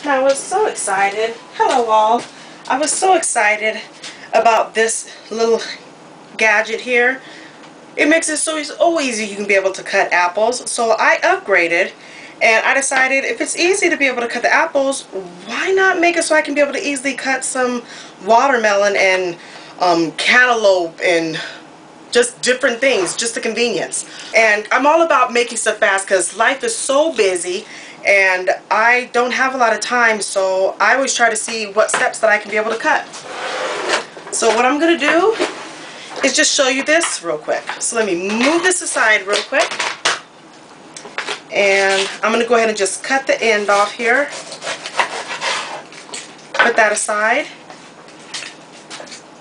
I was so excited. Hello all. I was so excited about this little gadget here. It makes it so easy you can be able to cut apples. So I upgraded and I decided if it's easy to be able to cut the apples, why not make it so I can be able to easily cut some watermelon and cantaloupe and just different things, just the convenience. And I'm all about making stuff fast because life is so busy and I don't have a lot of time, so I always try to see what steps that I can be able to cut. So what I'm going to do is just show you this real quick. So let me move this aside real quick. And I'm going to go ahead and just cut the end off here. Put that aside.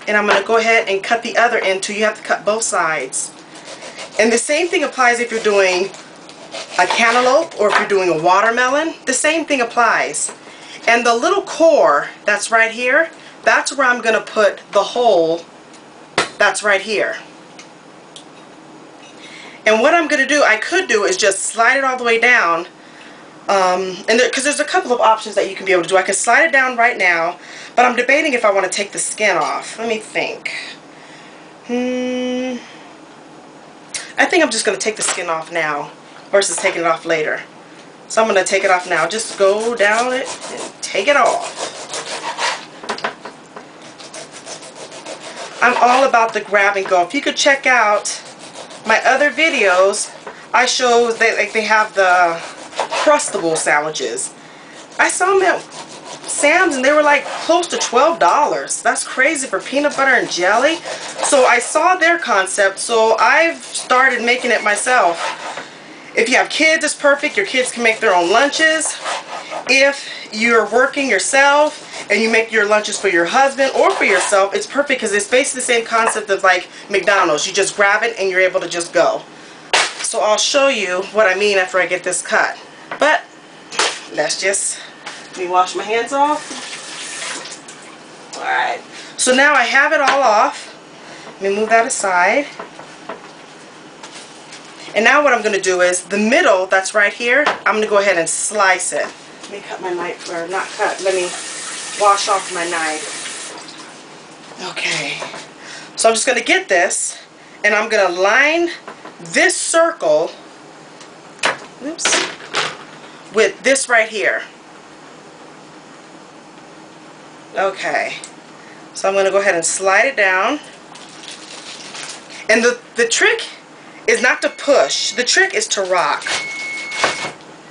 And I'm going to go ahead and cut the other end too. You have to cut both sides. And the same thing applies if you're doing a cantaloupe or if you're doing a watermelon. The same thing applies. And the little core that's right here, that's where I'm going to put the hole that's right here. And what I'm going to do, I could do is just slide it all the way down. Because there's a couple of options that you can be able to do. I can slide it down right now, but I'm debating if I want to take the skin off. Let me think. I think I'm just going to take the skin off now versus taking it off later. So I'm going to take it off now. Just go down it and take it off. I'm all about the grab and go. If you could check out my other videos, I show that they have the Crustable sandwiches. I saw them at Sam's and they were like close to $12. That's crazy for peanut butter and jelly. So I saw their concept, so I've started making it myself. If you have kids, it's perfect. Your kids can make their own lunches. If you're working yourself and you make your lunches for your husband or for yourself, it's perfect because it's basically the same concept of like McDonald's. You just grab it and you're able to just go. So I'll show you what I mean after I get this cut. But let me wash my hands off. Alright, so now I have it all off. Let me move that aside. And now what I'm going to do is the middle that's right here, I'm going to go ahead and slice it. Let me cut my knife, or not cut, let me wash off my knife. Okay, so I'm just going to get this and I'm going to line this circle, oops, with this right here. Okay, so I'm going to go ahead and slide it down. And the trick is not to push. The trick is to rock.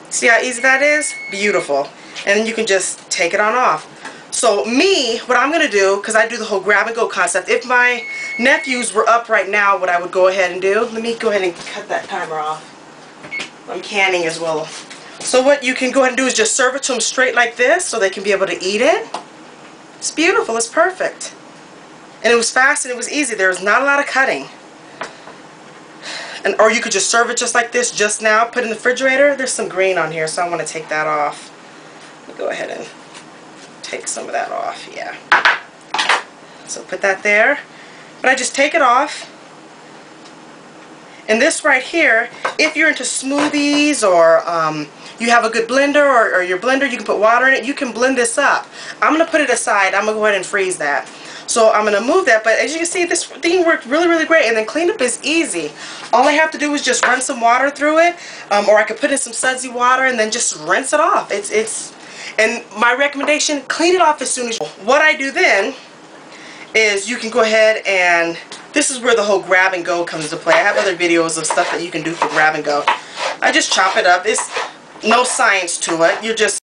See how easy that is? Beautiful. And then you can just take it on off. So me, what I'm going to do, because I do the whole grab and go concept, if my nephews were up right now, what I would go ahead and do, let me go ahead and cut that timer off. I'm canning as well. So what you can go ahead and do is just serve it to them straight like this so they can be able to eat it. It's beautiful. It's perfect. And it was fast and it was easy. There was not a lot of cutting. Or you could just serve it just like this just now, put it in the refrigerator. There's some green on here, so I want to take that off. Let me go ahead and take some of that off, yeah. So put that there. But I just take it off. And this right here, if you're into smoothies or you have a good blender or your blender, you can put water in it, you can blend this up. I'm going to put it aside. I'm going to go ahead and freeze that. So I'm going to move that, but as you can see, this thing worked really, really great. And then cleanup is easy. All I have to do is just run some water through it, or I could put in some sudsy water and then just rinse it off. And my recommendation, clean it off as soon as you. What I do then is you can go ahead and, this is where the whole grab and go comes into play. I have other videos of stuff that you can do for grab and go. I just chop it up. It's no science to it. You're just